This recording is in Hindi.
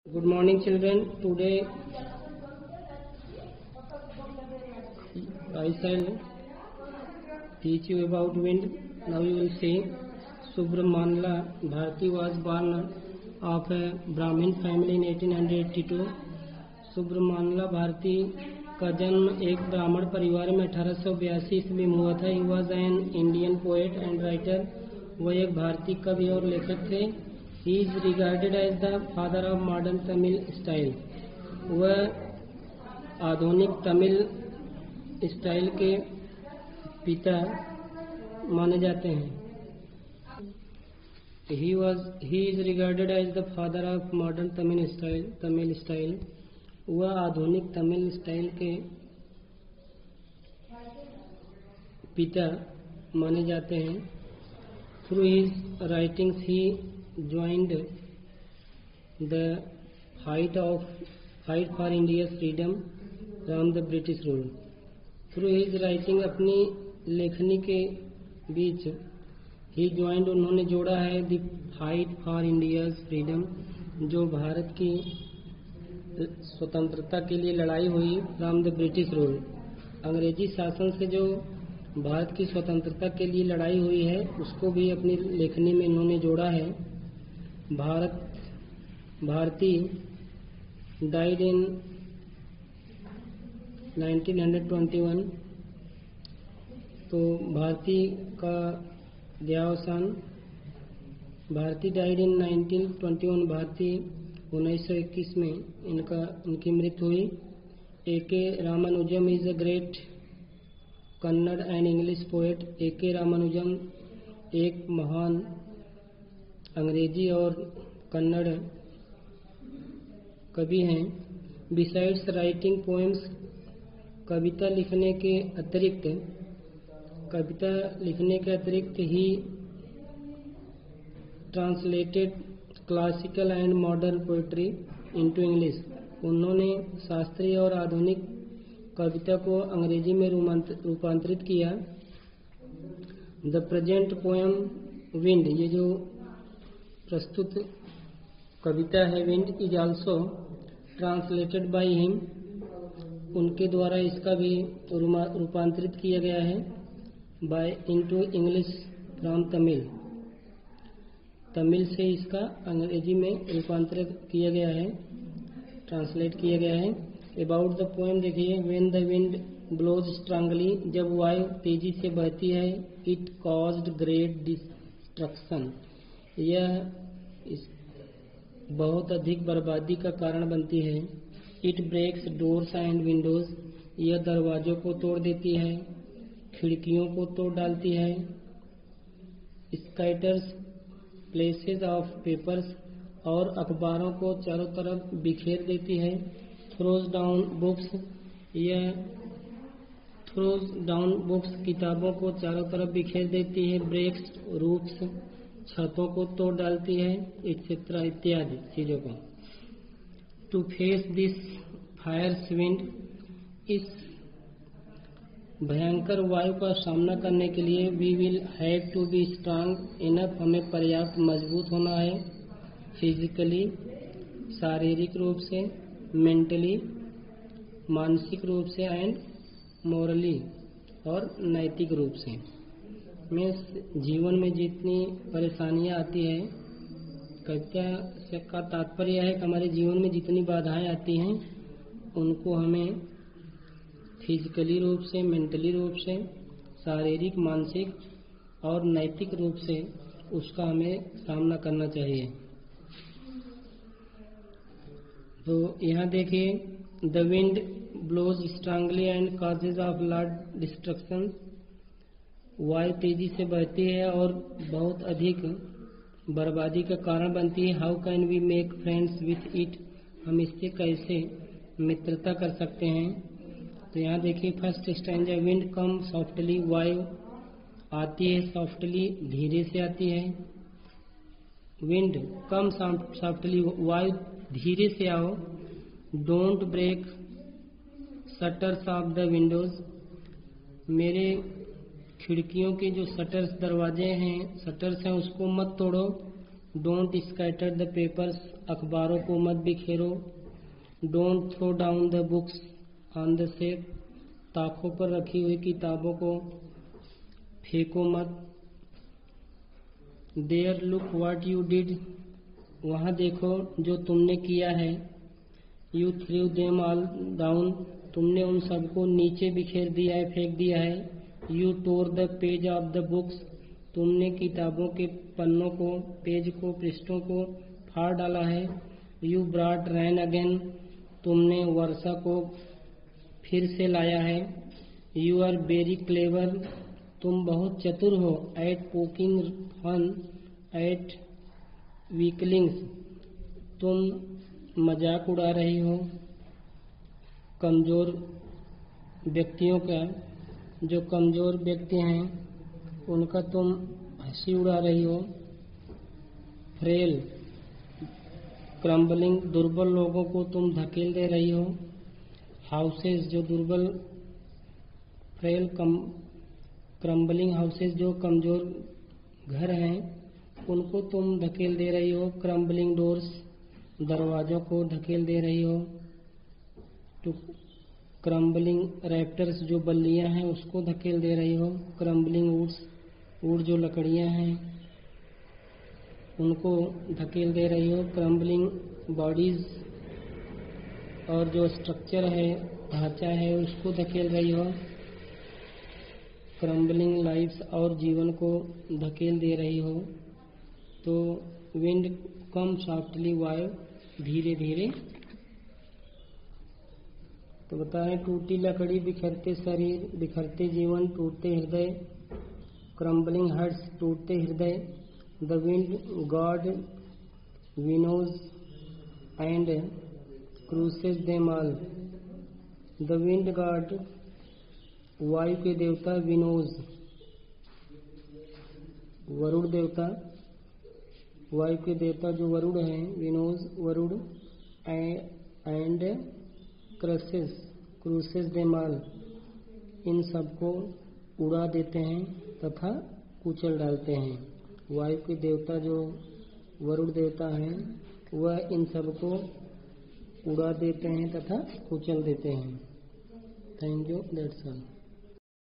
Good morning, children. Today I shall teach you about wind. Now you will see. Subramanyala Bharti was born of a Brahmin family in 1882. सुब्रमण्यला Bharti का जन्म एक ब्राह्मण परिवार में 1882 ईस्वी में हुआ था. He was an Indian poet and writer. वह एक भारतीय कवि और लेखक थे. He is regarded as the father of modern Tamil style. वह आधुनिक तमिल स्टाइल के पिता माने जाते हैं. He is regarded as the father of modern Tamil style. वह आधुनिक तमिल स्टाइल के पिता माने जाते हैं. Through his writings he joined the fight for India's freedom from the British rule. Through his writing, अपनी लेखनी के बीच he joined, उन्होंने जोड़ा है the fight for India's freedom, जो भारत की स्वतंत्रता के लिए लड़ाई हुई from the British rule. अंग्रेजी शासन से जो भारत की स्वतंत्रता के लिए लड़ाई हुई है उसको भी अपनी लेखनी में इन्होंने जोड़ा है. Bharti died in 1921. तो भारती का देहावसान. Bharti died in 1921. भारती 1921 में इनकी मृत्यु हुई. A.K. Ramanujan is a great Kannada and English poet. A.K. Ramanujan एक महान अंग्रेजी और कन्नड़ कवि हैं. बिसाइड्स राइटिंग पोएम्स, कविता लिखने के अतिरिक्त ही translated classical and modern poetry into English. उन्होंने शास्त्रीय और आधुनिक कविता को अंग्रेजी में रूपांतरित किया. द प्रेजेंट पोएम विंड, ये जो प्रस्तुत कविता है wind, is also translated by him. उनके द्वारा इसका भी रूपांतरित किया गया है. By into English from Tamil से इसका अंग्रेजी में रूपांतरित किया गया है, ट्रांसलेट किया गया है. अबाउट द पोएम देखिए. When the wind blows strongly, जब वायु तेजी से बहती है. इट कॉज्ड ग्रेट डिस्ट्रक्शन, यह बहुत अधिक बर्बादी का कारण बनती है. It breaks doors and windows, यह दरवाजों को तोड़ देती है, खिड़कियों को तोड़ डालती है. स्कैटर्स प्लेसेस ऑफ पेपर्स, और अखबारों को चारों तरफ बिखेर देती है. थ्रोज डाउन बुक्स, यह किताबों को चारों तरफ बिखेर देती है. ब्रेक्स रूफ्स, छतों को तोड़ डालती है, एक्सेट्रा इत्यादि चीजों को. To face this fierce wind, इस भयंकर वायु का सामना करने के लिए we will have to be strong enough, हमें पर्याप्त मजबूत होना है. फिजिकली, शारीरिक रूप से. मेंटली, मानसिक रूप से. एंड मोरली, और नैतिक रूप से. में जीवन में जितनी परेशानियां आती है, कविता का तात्पर्य है कि हमारे जीवन में जितनी बाधाएं आती हैं उनको हमें फिजिकली रूप से, मेंटली रूप से, शारीरिक, मानसिक और नैतिक रूप से उसका हमें सामना करना चाहिए. तो यहाँ देखिए. The wind blows strongly and causes of lot destruction, वायु तेजी से बहती है और बहुत अधिक बर्बादी का कारण बनती है. How can we make friends with it, हम इससे कैसे मित्रता कर सकते हैं. तो यहाँ देखिए फर्स्ट स्टैंजा. विंड कम सॉफ्टली, वायु आती है सॉफ्टली, धीरे से आती है. विंड कम सॉफ्टली, वायु धीरे से आओ. Don't break shutters of the windows, मेरे खिड़कियों के जो शटर्स हैं उसको मत तोड़ो. डोंट स्कैटर द पेपर्स अखबारों को मत बिखेरो। Don't throw down the books on the shelf, ताकों पर रखी हुई किताबों को फेंको मत। There look what you did, वहाँ देखो जो तुमने किया है। You threw them all down, तुमने उन सबको नीचे बिखेर दिया है, फेंक दिया है। You tore the page of the books, तुमने किताबों के पन्नों को, पेज को, पृष्ठों को फाड़ डाला है। यू ब्रॉट रैन अगेन, तुमने वर्षा को फिर से लाया है। यू आर वेरी क्लेवर, तुम बहुत चतुर हो। At poking fun at weaklings, तुम मजाक उड़ा रही हो कमजोर व्यक्तियों का, जो कमजोर व्यक्ति हैं उनका तुम हंसी उड़ा रही हो। फ्रेल क्रम्बलिंग, दुर्बल लोगों को तुम धकेल दे रही हो। हाउसेस, जो दुर्बल, फ्रेल क्रम्बलिंग हाउसेस, जो कमजोर घर हैं उनको तुम धकेल दे रही हो। क्रम्बलिंग डोर्स, दरवाजों को धकेल दे रही हो। टू क्रम्बलिंग रैप्टर्स, जो बल्लियां हैं उसको धकेल दे रही हो। क्रम्बलिंग वुड्स, वुड जो लकड़ियां हैं उनको धकेल दे रही हो। क्रम्बलिंग बॉडीज, और जो स्ट्रक्चर है, ढांचा है, उसको धकेल रही हो। क्रम्बलिंग लाइफ्स, और जीवन को धकेल दे रही हो। तो विंड कम सॉफ्टली, वायु धीरे धीरे। तो बताएं, टूटी लकड़ी, बिखरते शरीर, बिखरते जीवन, टूटते हृदय। क्रम्बलिंग हर्ट्स, टूटते हृदय। The wind god winnows and crushes them all, the wind god, वायु के देवता, विनोज, वरुण देवता, वायु के देवता जो वरुण है, विनोज Varun, and crushes them all, इन सबको उड़ा देते हैं तथा कुचल डालते हैं। वायु के देवता जो वरुण देवता हैं वह इन सबको उड़ा देते हैं तथा कुचल देते हैं। Thank you, that's all.